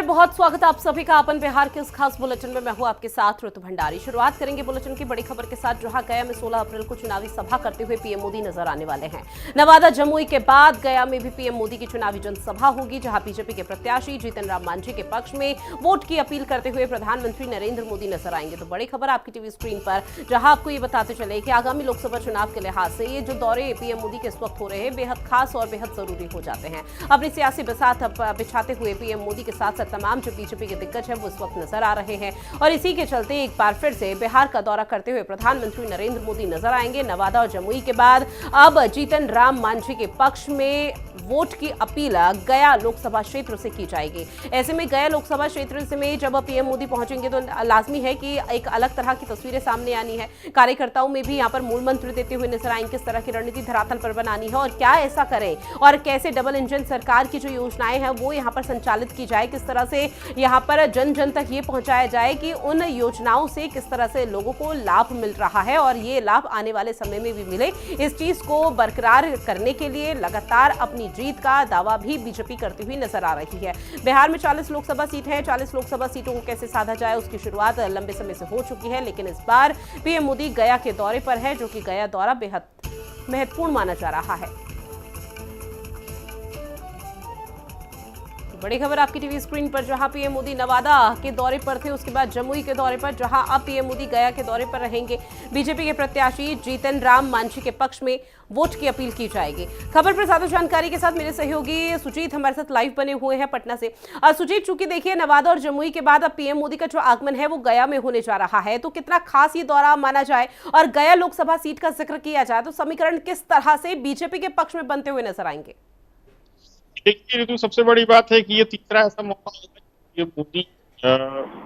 नमस्कार, बहुत स्वागत है आप सभी का अपन बिहार के इस खास बुलेटिन में। मैं हूं आपके साथ ऋतु भंडारी। शुरुआत करेंगे बुलेटिन की बड़ी खबर के साथ, जहां गया में 16 अप्रैल को चुनावी सभा करते हुए पीएम मोदी नजर आने वाले हैं। नवादा जमुई के बाद गया में भी पीएम मोदी की चुनावी जनसभा होगी, जहां बीजेपी के प्रत्याशी जीतन राम मांझी के पक्ष में वोट की अपील करते हुए प्रधानमंत्री नरेंद्र मोदी नजर आएंगे। तो बड़ी खबर आपकी टीवी स्क्रीन पर, जहां आपको ये बताते चले कि आगामी लोकसभा चुनाव के लिहाज से ये जो दौरे पीएम मोदी के इस वक्त हो रहे हैं बेहद खास और बेहद जरूरी हो जाते हैं। अपनी सियासी बिसात बिछाते हुए पीएम मोदी के साथ साथ तमाम जो बीजेपी के दिग्गज हैं वो इस वक्त नजर आ रहे हैं, और इसी के चलते एक बार फिर से बिहार का दौरा करते हुए प्रधानमंत्री नरेंद्र मोदी नजर आएंगे। नवादा और जमुई के बाद अब जीतन राम मांझी के पक्ष में वोट की अपील गया लोकसभा क्षेत्र से की जाएगी। ऐसे में गया लोकसभा क्षेत्र से में जब पीएम मोदी पहुंचेंगे तो लाजमी है कि एक अलग तरह की तस्वीरें सामने आनी है। कार्यकर्ताओं में भी यहां पर मूल मंत्र देते हुए नजर आएंगे, किस तरह की रणनीति धरातल पर बनानी है और क्या ऐसा करें और कैसे डबल इंजन सरकार की जो योजनाएं हैं वो यहां पर संचालित की जाए, किस तरह से यहां पर जन जन तक ये पहुंचाया जाए कि उन योजनाओं से किस तरह से लोगों को लाभ मिल रहा है और ये लाभ आने वाले समय में भी मिले। इस चीज को बरकरार करने के लिए लगातार अपनी जीत का दावा भी बीजेपी करती हुई नजर आ रही है। बिहार में 40 लोकसभा सीट है, 40 लोकसभा सीटों को कैसे साधा जाए उसकी शुरुआत लंबे समय से हो चुकी है, लेकिन इस बार पीएम मोदी गया के दौरे पर है, जो कि गया दौरा बेहद महत्वपूर्ण माना जा रहा है। बड़ी खबर आपकी टीवी स्क्रीन पर, जहां पीएम मोदी नवादा के दौरे पर थे, उसके बाद जमुई के दौरे पर, जहां अब पीएम मोदी गया के दौरे पर रहेंगे। बीजेपी के प्रत्याशी जीतन राम मांझी के पक्ष में वोट की अपील की जाएगी। खबर पर ज्यादा जानकारी के साथ मेरे सहयोगी सुजीत हमारे साथ लाइव बने हुए हैं पटना से। सुजीत, चूंकि देखिए नवादा और जमुई के बाद अब पीएम मोदी का जो आगमन है वो गया में होने जा रहा है, तो कितना खास ये दौरा माना जाए और गया लोकसभा सीट का जिक्र किया जाए तो समीकरण किस तरह से बीजेपी के पक्ष में बनते हुए नजर आएंगे? देखिए ऋतु, सबसे बड़ी बात है कि ये तीसरा ऐसा मौका होगा कि ये मोदी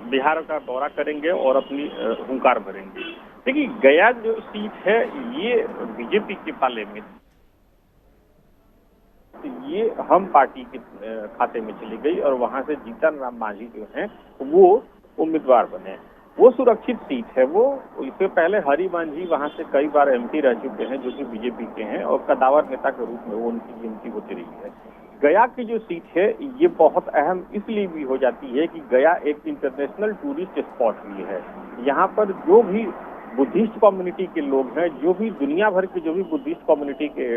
बिहार का दौरा करेंगे और अपनी हुंकार भरेंगे। देखिए, गया जो सीट है ये बीजेपी के पाले में, ये हम पार्टी के खाते में चली गई और वहां से जीतन राम मांझी जो हैं वो उम्मीदवार बने। वो सुरक्षित सीट है। वो इससे पहले हरि मांझी वहां से कई बार एमपी रह चुके हैं, जो कि बीजेपी के हैं, और कदावर नेता के रूप में वो उनकी गिनती होती रही है। गया की जो सीट है ये बहुत अहम इसलिए भी हो जाती है कि गया एक इंटरनेशनल टूरिस्ट स्पॉट भी है। यहाँ पर जो भी बुद्धिस्ट कम्युनिटी के लोग हैं, जो भी दुनिया भर के जो भी बुद्धिस्ट कम्युनिटी के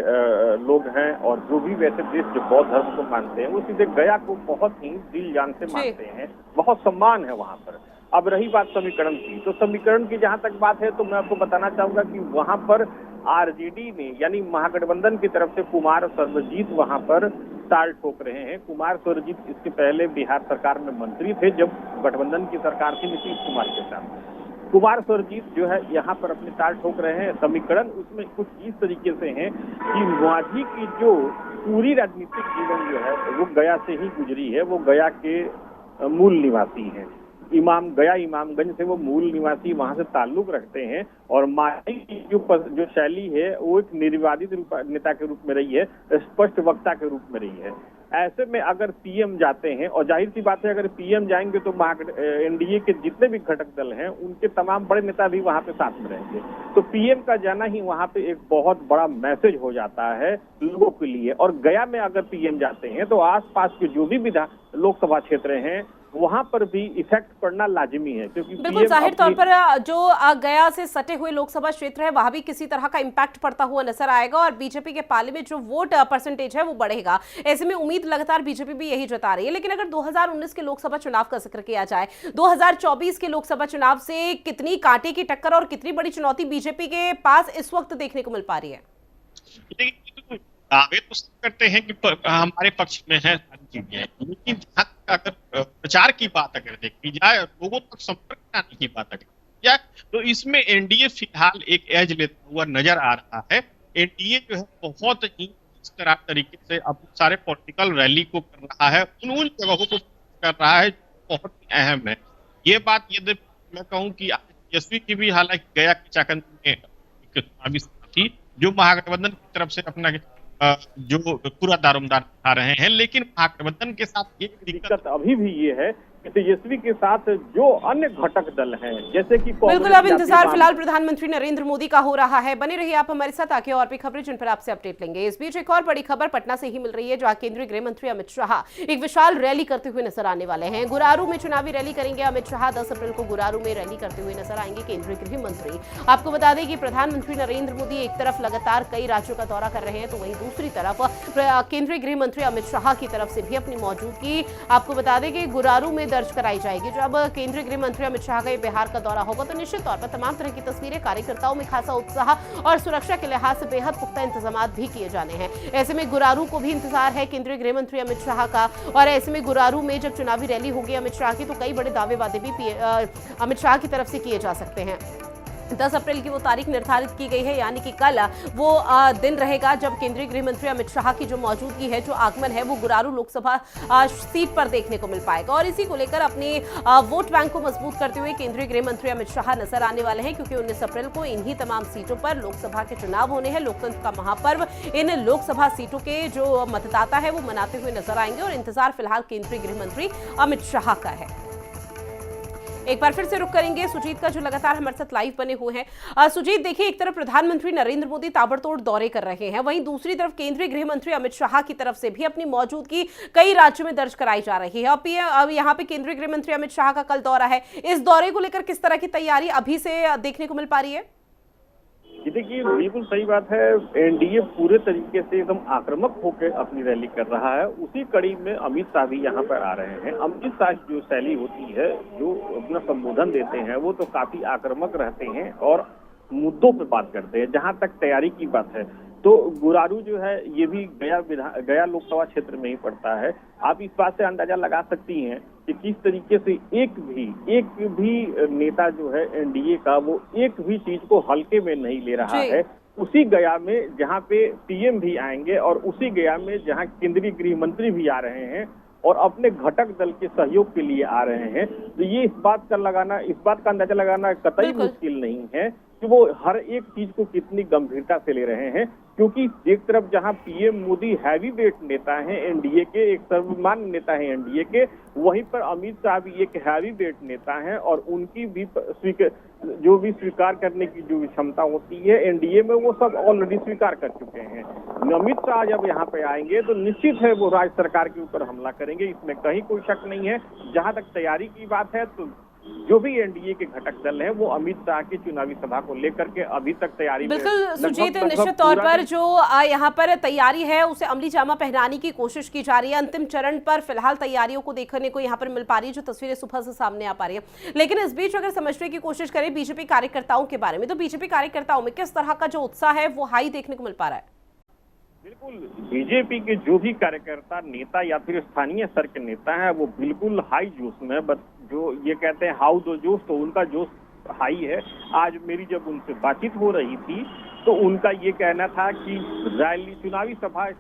लोग हैं और जो भी वैसे देश जो बौद्ध धर्म को मानते हैं, वो सीधे गया को बहुत ही दिल जान से मानते हैं, बहुत सम्मान है वहाँ पर। अब रही बात समीकरण की, तो समीकरण की जहाँ तक बात है तो मैं आपको बताना चाहूंगा कि वहाँ पर आरजेडी ने यानी महागठबंधन की तरफ से कुमार सर्वजीत वहाँ पर ताल ठोक रहे हैं। कुमार सर्वजीत इसके पहले बिहार सरकार में मंत्री थे जब गठबंधन की सरकार थी नीतीश कुमार के साथ। कुमार सर्वजीत जो है यहाँ पर अपनी ताल ठोक रहे हैं। समीकरण उसमें कुछ इस तरीके से है कि मांझी की जो पूरी राजनीतिक जीवन जो है वो गया से ही गुजरी है। वो गया के मूल निवासी हैं। इमामगंज से वो मूल निवासी वहां से ताल्लुक रखते हैं और मांझी की जो शैली है वो एक निर्विवादित नेता के रूप में रही है, स्पष्ट वक्ता के रूप में रही है। ऐसे में अगर पीएम जाते हैं, और जाहिर सी बात है अगर पीएम जाएंगे तो एनडीए के जितने भी घटक दल हैं उनके तमाम बड़े नेता भी वहां पे साथ में रहेंगे। तो पीएम का जाना ही वहां पे एक बहुत बड़ा मैसेज हो जाता है लोगों के लिए। और गया में अगर पीएम जाते हैं तो आसपास के जो भी लोकसभा क्षेत्र हैं वहां पर भी इफेक्ट पड़ना लाजिमी है, क्योंकि बिल्कुल जाहिर तौर पर जो गया से सटे हुए लोकसभा क्षेत्र है वहां भी किसी तरह का इंपैक्ट पड़ता हुआ नजर आएगा और बीजेपी के पाले में जो वोट परसेंटेज है वो बढ़ेगा। ऐसे में उम्मीद लगातार बीजेपी भी यही जता रही है। लेकिन अगर 2019 के लोकसभा चुनाव का जिक्र किया जाए, 2024 के लोकसभा चुनाव से कितनी कांटे की टक्कर और कितनी बड़ी चुनौती बीजेपी के पास इस वक्त देखने को मिल पा रही है? दावे तो करते हैं कि हमारे पक्ष में है, लेकिन अगर प्रचार की बात अगर देखी जाए, लोगों तक संपर्क कराने की बात अगर की जाए, तो इसमें एनडीए फिलहाल एक एज लेता हुआ नजर आ रहा है। एनडीए जो है बहुत ही इस तरह तरीके से अब सारे पॉलिटिकल रैली को कर रहा है, उन जगहों को कर रहा है बहुत ही अहम है। ये बात यदि मैं कहूँ कि तेजस्वी की भी हालांकि गया की चाकंद में चुनावी थी, जो महागठबंधन की तरफ से अपना जो पूरा दारोमदार आ रहे हैं, लेकिन महागठबंधन के साथ एक दिक्कत अभी भी ये है तेजस्वी के साथ जो अन्य घटक दल हैं, जैसे कि बिल्कुल, अब इंतजार फिलहाल प्रधानमंत्री नरेंद्र मोदी का हो रहा है। बने रहिए आप हमारे साथ, आगे और भी खबरें जिन पर आपसे अपडेट लेंगे। इस बीच एक और बड़ी खबर पटना से ही मिल रही है, जहां केंद्रीय गृह मंत्री अमित शाह एक विशाल रैली करते हुए नजर आने वाले हैं। गुरारू में चुनावी रैली करेंगे अमित शाह। 10 अप्रैल को गुरारू में रैली करते हुए नजर आएंगे केंद्रीय गृह मंत्री। आपको बता दें कि प्रधानमंत्री नरेंद्र मोदी एक तरफ लगातार कई राज्यों का दौरा कर रहे हैं, तो वहीं दूसरी तरफ केंद्रीय गृह मंत्री अमित शाह की तरफ से भी अपनी मौजूदगी आपको बता दें कि गुरारू में दर्ज कराई जाएगी। जब केंद्रीय गृह मंत्री अमित शाह का बिहार का दौरा होगा, तो निश्चित तौर पर तमाम तरह की तस्वीरें, कार्यकर्ताओं में खासा उत्साह और सुरक्षा के लिहाज से बेहद पुख्ता इंतजाम भी किए जाने हैं। ऐसे में गुरारू को भी इंतजार है केंद्रीय गृह मंत्री अमित शाह का, और ऐसे में गुरारू में जब चुनावी रैली होगी अमित शाह की, तो कई बड़े दावे वादे भी अमित शाह की तरफ से किए जा सकते हैं। 10 अप्रैल की वो तारीख निर्धारित की गई है, यानी कि कल वो दिन रहेगा जब केंद्रीय गृह मंत्री अमित शाह की जो मौजूदगी है, जो आगमन है, वो गुरारू लोकसभा सीट पर देखने को मिल पाएगा। और इसी को लेकर अपने वोट बैंक को मजबूत करते हुए केंद्रीय गृह मंत्री अमित शाह नजर आने वाले हैं, क्योंकि 19 अप्रैल को इन्हीं तमाम सीटों पर लोकसभा के चुनाव होने हैं। लोकतंत्र का महापर्व इन लोकसभा सीटों के जो मतदाता है वो मनाते हुए नजर आएंगे, और इंतजार फिलहाल केंद्रीय गृह मंत्री अमित शाह का है। एक बार फिर से रुक करेंगे सुजीत का, जो लगातार हमारे साथ लाइव बने हुए हैं। सुजीत, देखिए, एक तरफ प्रधानमंत्री नरेंद्र मोदी ताबड़तोड़ दौरे कर रहे हैं, वहीं दूसरी तरफ केंद्रीय गृह मंत्री अमित शाह की तरफ से भी अपनी मौजूदगी कई राज्यों में दर्ज कराई जा रही है। अब यहाँ पे केंद्रीय गृह मंत्री अमित शाह का कल दौरा है। इस दौरे को लेकर किस तरह की तैयारी अभी से देखने को मिल पा रही है? देखिए, बिल्कुल सही बात है। एनडीए पूरे तरीके से एकदम आक्रामक होकर अपनी रैली कर रहा है। उसी कड़ी में अमित शाह भी यहाँ पर आ रहे हैं। अमित शाह की जो शैली होती है, जो अपना संबोधन देते हैं, वो तो काफी आक्रामक रहते हैं और मुद्दों पे बात करते हैं। जहाँ तक तैयारी की बात है, तो गुरारू जो है ये भी गया लोकसभा क्षेत्र में ही पड़ता है। आप इस बात से अंदाजा लगा सकती हैं कि किस तरीके से एक भी नेता जो है एनडीए का, वो एक भी चीज को हल्के में नहीं ले रहा है। उसी गया में जहां पे पीएम भी आएंगे, और उसी गया में जहां केंद्रीय गृह मंत्री भी आ रहे हैं और अपने घटक दल के सहयोग के लिए आ रहे हैं, तो ये इस बात का अंदाजा लगाना कतई मुश्किल नहीं है कि वो हर एक चीज को कितनी गंभीरता से ले रहे हैं। क्योंकि एक तरफ जहां पीएम मोदी हैवी वेट नेता हैं एनडीए के, एक सर्वमान्य नेता है एनडीए के, वहीं पर अमित शाह भी एक हैवी वेट नेता हैं, और उनकी भी जो भी स्वीकार करने की जो क्षमता होती है एनडीए में, वो सब ऑलरेडी स्वीकार कर चुके हैं। अमित शाह जब यहाँ पे आएंगे तो निश्चित है वो राज्य सरकार के ऊपर हमला करेंगे, इसमें कहीं कोई शक नहीं है। जहां तक तैयारी की बात है, तो जो भी एनडीए के घटक दल हैं, वो अमित शाह की चुनावी सभा को लेकर के अभी तक तैयारी बिल्कुल सुजीत, निश्चित तौर पर जो यहाँ पर तैयारी है उसे अमली जामा पहनाने की कोशिश की जा रही है। अंतिम चरण पर फिलहाल तैयारियों को देखने को यहाँ पर मिल पा रही है, जो तस्वीरें सुबह से सामने आ पा रही है। लेकिन इस बीच अगर समझने की कोशिश करें बीजेपी कार्यकर्ताओं के बारे में, तो बीजेपी कार्यकर्ताओं में किस तरह का जो उत्साह है वो हाई देखने को मिल पा रहा है? बिल्कुल, बीजेपी के जो भी कार्यकर्ता, नेता या फिर स्थानीय स्तर के नेता हैं, वो बिल्कुल हाई जोश में, बस जो ये कहते हैं हाउ दो जोश, तो उनका जोश हाई है। आज मेरी जब उनसे बातचीत हो रही थी, तो उनका ये कहना था कि रैली, चुनावी सभा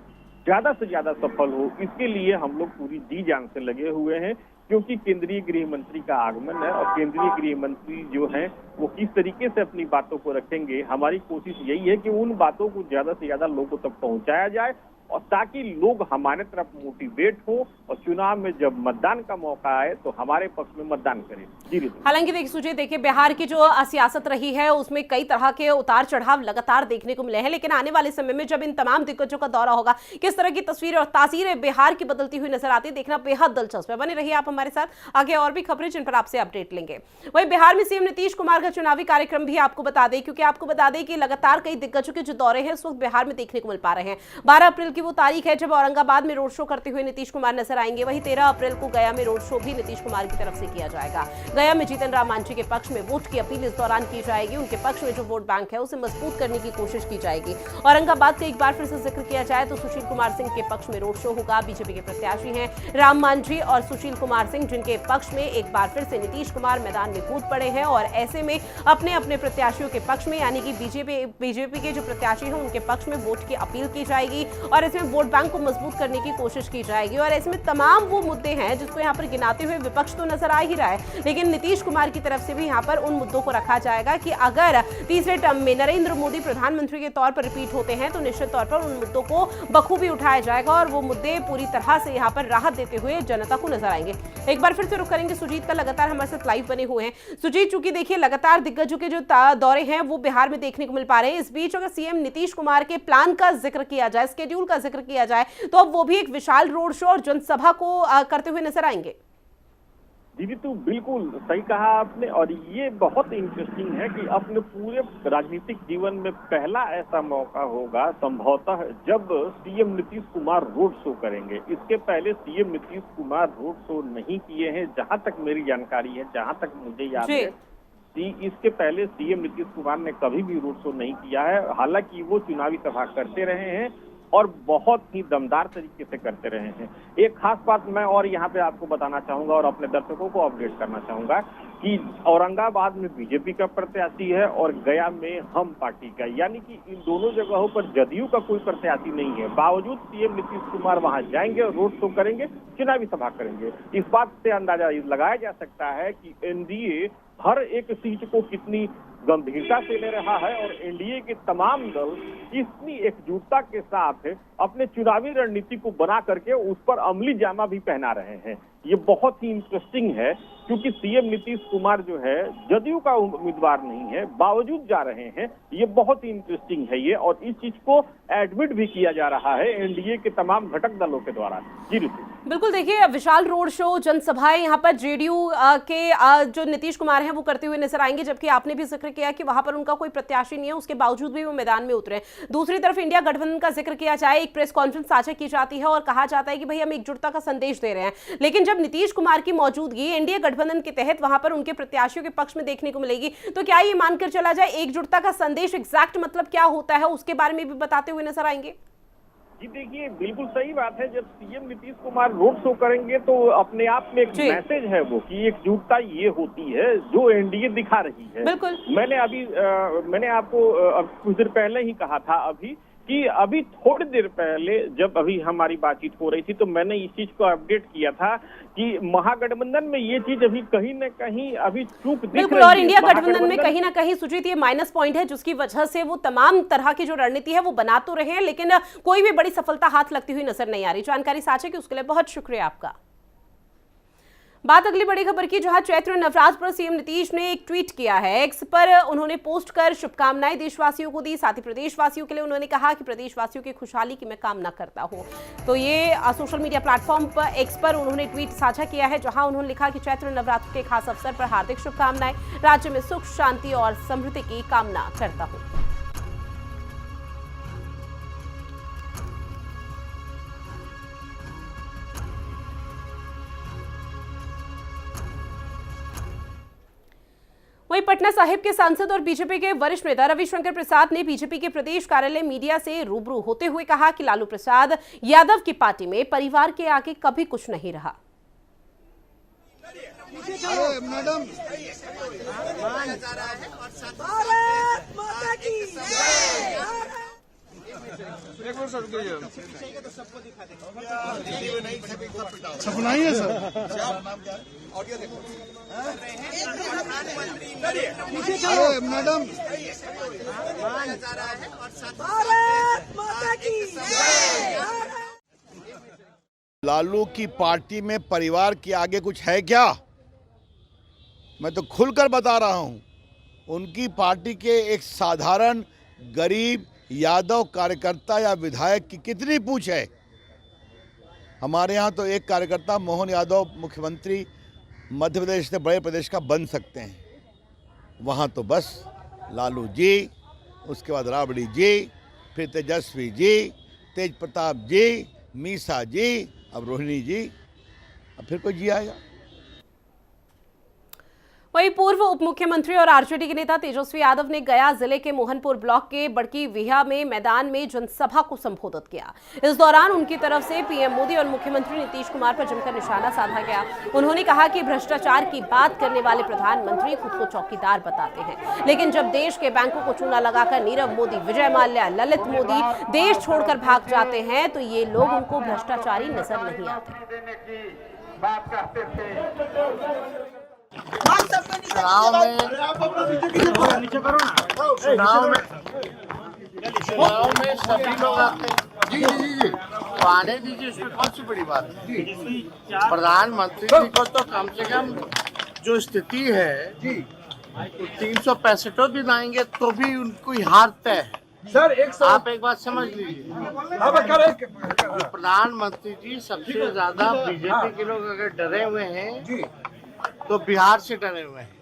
ज्यादा से ज्यादा सफल हो, इसके लिए हम लोग पूरी जी जान से लगे हुए हैं। क्योंकि केंद्रीय गृह मंत्री का आगमन है, और केंद्रीय गृह मंत्री जो हैं वो किस तरीके से अपनी बातों को रखेंगे, हमारी कोशिश यही है कि उन बातों को ज्यादा से ज्यादा लोगों तक पहुंचाया जाए, और ताकि लोग हमारे तरफ मोटिवेट हो, और चुनाव में जब मतदान का मौका आए तो हमारे पक्ष में मतदान करें। हालांकि देखिए, बिहार की जो सियासत रही है उसमें कई तरह के उतार चढ़ाव लगातार देखने को मिले हैं, लेकिन आने वाले समय में जब इन तमाम दिग्गजों का दौरा होगा, किस तरह की तस्वीर और तासीरें बिहार की बदलती हुई नजर आती है, देखना बेहद दिलचस्प है। बने रहिए आप हमारे साथ, आगे और भी खबरें जिन पर आपसे अपडेट लेंगे। वहीं बिहार में सीएम नीतीश कुमार का चुनावी कार्यक्रम भी आपको बता दें, क्योंकि आपको बता दें कि लगातार कई दिग्गजों के जो दौरे हैं इस वक्त बिहार में देखने को मिल पा रहे हैं। 12 अप्रैल की वो तारीख है जब औरंगाबाद में रोड शो करते हुए नीतीश कुमार नजर आएंगे। वहीं 13 अप्रैल को गया में रोड शो भी नीतीश कुमार की तरफ से किया जाएगा। गया में जीतन राम मांझी के पक्ष में वोट की अपील इस दौरान की जाएगी। उनके पक्ष में जो वोट बैंक है उसे मजबूत करने की कोशिश की जाएगी। औरंगाबाद का एक बार फिर से जिक्र किया जाए तो सुशील कुमार सिंह के पक्ष में रोड शो होगा। बीजेपी के प्रत्याशी हैं राम मांझी और सुशील कुमार सिंह, जिनके पक्ष में एक बार फिर से नीतीश कुमार मैदान में कूद पड़े हैं, और ऐसे में अपने अपने प्रत्याशियों के पक्ष में, यानी कि बीजेपी के जो प्रत्याशी हैं उनके पक्ष में वोट की अपील की जाएगी। और इसमें वोट बैंक को मजबूत करने की कोशिश की जाएगी। और ऐसे में तमाम वो मुद्दे हैं जिसको यहाँ पर गिनाते हुए विपक्ष तो नजर आ ही रहा है, लेकिन नीतीश कुमार की तरफ से भी यहाँ पर उन मुद्दों को रखा जाएगा कि अगर तीसरे टर्म में नरेंद्र मोदी प्रधानमंत्री के तौर पर रिपीट होते हैं तो निश्चित तौर पर उन मुद्दों को बखूबी उठाया जाएगा और वो मुद्दे पूरी तरह से यहाँ पर राहत देते हुए जनता को नजर आएंगे। एक बार फिर से रुख करेंगे सुजीत का, लगातार हमारे साथ लाइव बने हुए हैं। सुजीत, चूंकि देखिए लगातार दिग्गजों के जो दौरे हैं वो बिहार में देखने को मिल पा रहे हैं, इस बीच अगर सीएम नीतीश कुमार के प्लान का जिक्र किया जाए, स्केड्यूल का जिक्र किया जाए, तो अब वो भी एक विशाल रोड शो और जनसभा को करते हुए नजर आएंगे। दीदी तो बिल्कुल सही कहा आपने, और ये बहुत इंटरेस्टिंग है कि अपने पूरे राजनीतिक जीवन में पहला ऐसा मौका होगा संभवतः जब CM Nitish Kumar road show करेंगे। इसके पहले CM Nitish Kumar road show नहीं किए हैं, जहां तक मेरी जानकारी है, जहां तक मुझे याद है। इसके पहले सीएम नीतीश कुमार ने कभी भी रोड शो नहीं किया है। हालांकि वो चुनावी सभा करते रहे हैं और बहुत ही दमदार तरीके से करते रहे हैं। एक खास बात मैं और यहाँ पे आपको बताना चाहूंगा और अपने दर्शकों को अपडेट करना चाहूंगा कि औरंगाबाद में बीजेपी का प्रत्याशी है और गया में हम पार्टी का, यानी कि इन दोनों जगहों पर जदयू का कोई प्रत्याशी नहीं है। बावजूद सीएम नीतीश कुमार वहां जाएंगे और रोड शो करेंगे, चुनावी सभा करेंगे। इस बात से अंदाजा लगाया जा सकता है कि एनडीए हर एक सीट को कितनी गंभीरता से ले रहा है और एनडीए के तमाम दल इतनी एकजुटता के साथ अपने चुनावी रणनीति को बना करके उस पर अमली जामा भी पहना रहे हैं। ये बहुत ही इंटरेस्टिंग है क्योंकि सीएम नीतीश कुमार जो है जदयू का उम्मीदवार नहीं है, बावजूद जा रहे हैं। ये बहुत ही इंटरेस्टिंग है ये, और इस चीज को एडमिट भी किया जा रहा है एनडीए के तमाम घटक दलों के द्वारा। जी बिल्कुल, देखिए विशाल रोड शो, जनसभाएं यहाँ पर जेडीयू के जो नीतीश कुमार हैं वो करते हुए नजर आएंगे, जबकि आपने भी जिक्र किया कि वहां पर उनका कोई प्रत्याशी नहीं है, उसके बावजूद भी वो मैदान में उतरे। दूसरी तरफ इंडिया गठबंधन का जिक्र किया जाए, एक प्रेस कॉन्फ्रेंस साझा की जाती है और कहा जाता है कि भाई हम एकजुटता का संदेश दे रहे हैं, लेकिन जब नीतीश कुमार की मौजूदगी एनडीए गठबंधन के तहत वहां पर उनके प्रत्याशियों के पक्ष में देखने को मिलेगी, तो क्या ये मानकर चला जाए एकजुटता का संदेश एग्जैक्ट मतलब क्या होता है, उसके बारे में भी बताते हुए नजर आएंगे? जी देखिए, बिल्कुल सही बात है। जब CM Nitish Kumar road show करेंगे तो अपने आप में एक मैसेज है वो कि एकजुटता ये होती है जो एनडीए दिखा रही है। बिल्कुल, मैंने आपको कुछ देर पहले ही कहा था कि अभी थोड़ी देर पहले जब अभी हमारी बातचीत हो रही थी तो मैंने इस चीज को अपडेट किया था कि महागठबंधन में ये चीज अभी कहीं न कहीं अभी चूक दिख रही है। और इंडिया गठबंधन में कहीं ना कहीं सुजीत ये माइनस पॉइंट है, जिसकी वजह से वो तमाम तरह की जो रणनीति है वो बना तो रहे हैं, लेकिन कोई भी बड़ी सफलता हाथ लगती हुई नजर नहीं आ रही। जानकारी साझा की उसके लिए बहुत शुक्रिया आपका। बात अगली बड़ी खबर की, जहां चैत्र नवरात्र पर सीएम नीतीश ने एक ट्वीट किया है। एक्स पर उन्होंने पोस्ट कर शुभकामनाएं देशवासियों को दी, साथ ही प्रदेशवासियों के लिए उन्होंने कहा कि प्रदेशवासियों की खुशहाली की मैं कामना करता हूं। तो ये सोशल मीडिया प्लेटफॉर्म पर एक्स पर उन्होंने ट्वीट साझा किया है, जहां उन्होंने लिखा कि चैत्र नवरात्र के खास अवसर पर हार्दिक शुभकामनाएं, राज्य में सुख शांति और समृद्धि की कामना करता हूं। वहीं पटना साहिब के सांसद और बीजेपी के वरिष्ठ नेता रविशंकर प्रसाद ने बीजेपी के प्रदेश कार्यालय मीडिया से रूबरू होते हुए कहा कि लालू प्रसाद यादव की पार्टी में परिवार के आगे कभी कुछ नहीं रहा। मैडम सपना ही है सर। अरे मैडम लालू की पार्टी में परिवार के आगे कुछ है क्या? मैं तो खुलकर बता रहा हूं, उनकी पार्टी के एक साधारण गरीब यादव कार्यकर्ता या विधायक की कितनी पूछ है। हमारे यहाँ तो एक कार्यकर्ता मोहन यादव मुख्यमंत्री मध्य प्रदेश से बड़े प्रदेश का बन सकते हैं, वहाँ तो बस लालू जी, उसके बाद राबड़ी जी, फिर तेजस्वी जी, तेज प्रताप जी, मीसा जी, अब रोहिणी जी, अब फिर कोई जी आएगा। वहीं पूर्व उप मुख्यमंत्री और आरजेडी के नेता तेजस्वी यादव ने गया जिले के मोहनपुर ब्लॉक के बड़की विहा में मैदान में जनसभा को संबोधित किया। इस दौरान उनकी तरफ से पीएम मोदी और मुख्यमंत्री नीतीश कुमार पर जमकर निशाना साधा गया। उन्होंने कहा कि भ्रष्टाचार की बात करने वाले प्रधानमंत्री खुद को चौकीदार बताते हैं, लेकिन जब देश के बैंकों को चूना लगाकर नीरव मोदी, विजय माल्या, ललित मोदी देश छोड़कर भाग जाते हैं तो ये लोग उनको भ्रष्टाचारी नजर नहीं आते। चुनाव में सभी लोग आते हैं। जी तो आने दीजिए, इसमें कौन सी बड़ी बात है। प्रधानमंत्री जी को तो कम से कम जो स्थिति है 365 दिन आएंगे तो भी उनको हार तय है। सर आप एक बात समझ लीजिए, प्रधानमंत्री जी सबसे ज्यादा बीजेपी के लोग अगर डरे हुए हैं तो बिहार से डरे हुए हैं,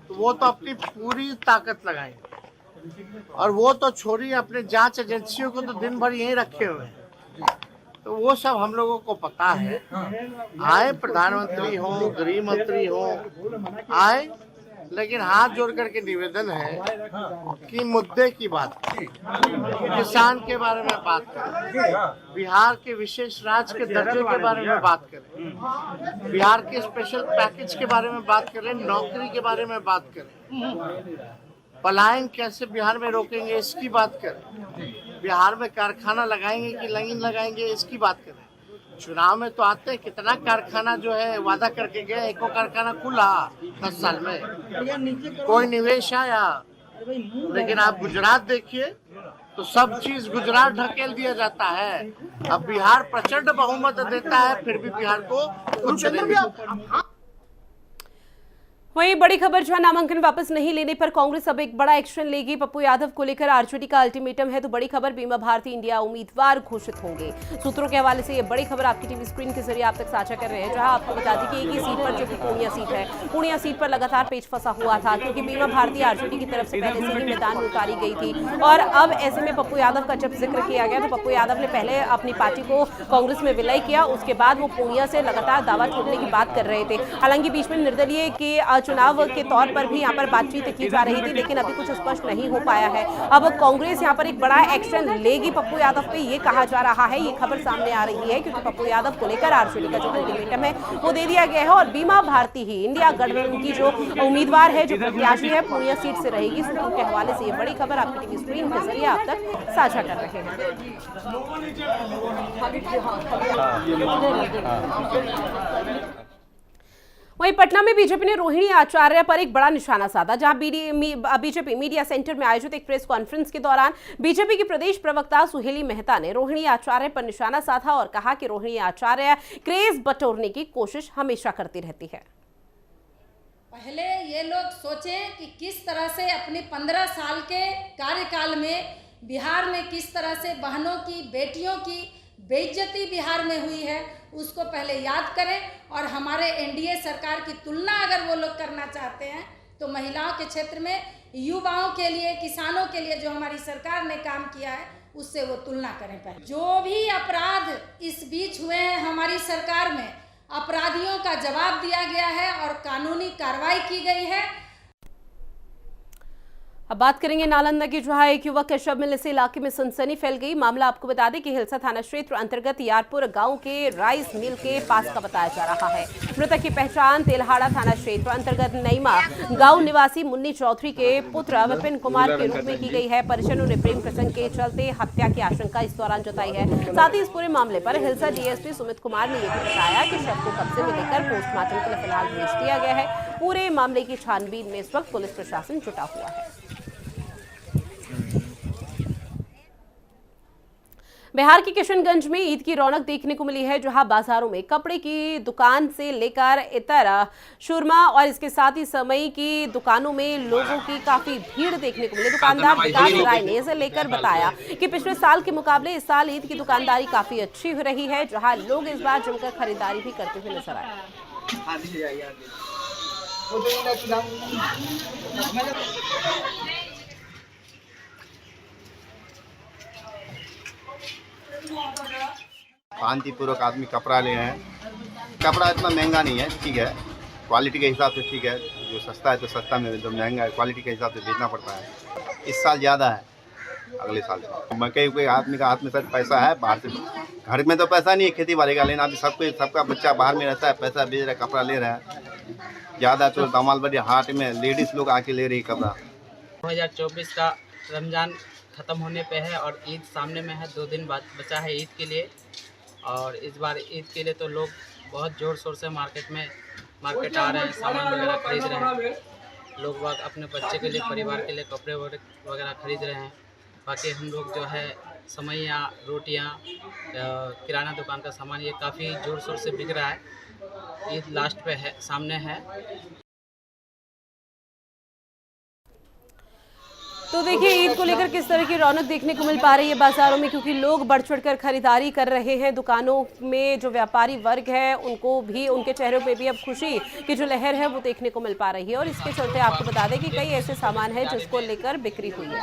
तो वो तो अपनी पूरी ताकत लगाएंगे। और वो तो छोड़िए, अपने जांच एजेंसियों को तो दिन भर यहीं रखे हुए हैं, तो वो सब हम लोगों को पता है। आए प्रधानमंत्री हो, गृह मंत्री हो, आए, लेकिन हाथ जोड़ करके निवेदन है कि मुद्दे की बात करें, किसान के बारे में बात करें, बिहार के विशेष राज्य के दर्जे के बारे में बात करें, बिहार के स्पेशल पैकेज के बारे में बात करें, नौकरी के बारे में बात करें, पलायन कैसे बिहार में रोकेंगे इसकी बात करें, बिहार में कारखाना लगाएंगे कि नहीं लगाएंगे इसकी बात करें। चुनाव में तो आते हैं, कितना कारखाना जो है वादा करके गए, एको कारखाना खुला 10 साल में, कोई निवेश आया। लेकिन आप गुजरात देखिए तो सब चीज गुजरात ढकेल दिया जाता है। अब बिहार प्रचंड बहुमत देता है, फिर भी बिहार को कुछ नहीं। वहीं बड़ी खबर, जहां नामांकन वापस नहीं लेने पर कांग्रेस अब एक बड़ा एक्शन लेगी। पप्पू यादव को लेकर आरजेडी का अल्टीमेटम है, तो बड़ी खबर, बीमा भारती इंडिया उम्मीदवार घोषित होंगे। सूत्रों के हवाले से ये बड़ी खबर आपकी टीवी स्क्रीन के जरिए आप तक साझा कर रहे हैं, जहां आपको बता दें कि एक ही सीट पर, जो कि पूर्णिया सीट है, पूर्णिया सीट पर लगातार पेच फंसा हुआ था, क्योंकि बीमा भारती आरजेडी की तरफ से पहले से ही मैदान में उतारी गई थी। और अब ऐसे में पप्पू यादव का जब जिक्र किया गया तो पप्पू यादव ने पहले अपनी पार्टी को कांग्रेस में विलय किया, उसके बाद वो पूर्णिया से लगातार दावा छोड़ने की बात कर रहे थे। हालांकि बीच में निर्दलीय के चुनाव के तौर पर भी यहाँ पर बातचीत की जा रही थी, लेकिन अभी कुछ स्पष्ट नहीं हो पाया है। अब कांग्रेस यहाँ पर एक बड़ा एक्शन लेगी पप्पू यादव पे, ये कहा जा रहा है, ये खबर सामने आ रही है, क्योंकि पप्पू यादव को लेकर आरजेडी का जो अल्टीमेटम है वो दे दिया गया है और बीमा भारती ही इंडिया गठबंधन की जो उम्मीदवार है, जो प्रत्याशी है, पूर्णिया सीट से रहेगी। सूत्रों के हवाले से ये बड़ी खबर आपकी टीवी स्क्रीन के जरिए आप तक साझा कर रहे हैं। वहीं पटना में बीजेपी ने रोहिणी आचार्य पर एक बड़ा निशाना साधा, जहां बीजेपी मीडिया सेंटर में आयोजित एक प्रेस कॉन्फ्रेंस के दौरान बीजेपी की प्रदेश प्रवक्ता सुहेली मेहता ने रोहिणी आचार्य पर निशाना साधा और कहा कि रोहिणी आचार्य क्रेज बटोरने की कोशिश हमेशा करती रहती है। पहले ये लोग सोचें कि किस तरह से अपने 15 साल के कार्यकाल में बिहार में किस तरह से बहनों की, बेटियों की बेइज्जती बिहार में हुई है, उसको पहले याद करें। और हमारे एनडीए सरकार की तुलना अगर वो लोग करना चाहते हैं तो महिलाओं के क्षेत्र में, युवाओं के लिए, किसानों के लिए जो हमारी सरकार ने काम किया है उससे वो तुलना करें। पहले जो भी अपराध इस बीच हुए हैं हमारी सरकार में, अपराधियों का जवाब दिया गया है और कानूनी कार्रवाई की गई है। अब बात करेंगे नालंदा की, जहां एक युवक के शव मिलने से इलाके में सनसनी फैल गई। मामला आपको बता दें कि हिलसा थाना क्षेत्र अंतर्गत यारपुर गांव के राइस मिल के पास का बताया जा रहा है। मृतक की पहचान तेलहाड़ा थाना क्षेत्र अंतर्गत नईमा गांव निवासी मुन्नी चौधरी के पुत्र विपिन कुमार के रूप में की गई है। परिजनों ने प्रेम प्रसंग के चलते हत्या की आशंका इस दौरान जताई है। साथ ही इस पूरे मामले पर हिलसा डीएसपी सुमित कुमार ने यह भी बताया कि शव को कब्जे में लेकर पोस्टमार्टम के लिए फिलहाल भेज दिया गया है। पूरे मामले की छानबीन में इस वक्त पुलिस प्रशासन जुटा हुआ है। बिहार के किशनगंज में ईद की रौनक देखने को मिली है, जहां बाजारों में कपड़े की दुकान से लेकर इतर शूरमा और इसके साथ ही समय की दुकानों में लोगों की काफी भीड़ देखने को मिली। दुकानदार विकास राय ने इसे लेकर बताया कि पिछले साल के मुकाबले इस साल ईद की दुकानदारी काफी अच्छी हो रही है, जहां लोग इस बार जमकर खरीदारी भी करते हुए नजर आए। शांतिपूर्वक आदमी कपड़ा ले रहे हैं। कपड़ा इतना महंगा नहीं है, ठीक है, क्वालिटी के हिसाब से ठीक है, जो सस्ता है तो सस्ता में, जो महंगा है क्वालिटी के हिसाब से बेचना पड़ता है। इस साल ज़्यादा है अगले साल से। मकई कोई आदमी का हाथ में सर पैसा है, बाहर से घर में तो पैसा नहीं है खेती बाड़ी का, लेकिन अभी सबका बच्चा बाहर में रहता है, पैसा बेच रहा है, कपड़ा ले रहा है ज़्यादा। तो दामाल बड़ी हाट में लेडीज़ लोग आके ले रही कपड़ा। 2024 का रमज़ान ख़त्म होने पे है और ईद सामने में है, 2 दिन बाद बचा है ईद के लिए। और इस बार ईद के लिए तो लोग बहुत ज़ोर शोर से मार्केट आ रहे हैं, सामान वगैरह खरीद रहे हैं। लोग बाग अपने बच्चे के लिए, परिवार के लिए कपड़े वगैरह खरीद रहे हैं। बाकी हम लोग जो है समैया, रोटियां, किराना दुकान का सामान, ये काफ़ी ज़ोर शोर से बिक रहा है। ईद लास्ट पे है, सामने है। तो देखिए ईद को लेकर किस तरह की रौनक देखने को मिल पा रही है बाजारों में, क्योंकि लोग बढ़ चढ़कर खरीदारी कर रहे हैं। दुकानों में जो व्यापारी वर्ग है उनको भी, उनके चेहरों पे भी अब खुशी की जो लहर है वो देखने को मिल पा रही है। और इसके चलते आपको बता दें कि कई ऐसे सामान हैं जिसको लेकर बिक्री हुई है।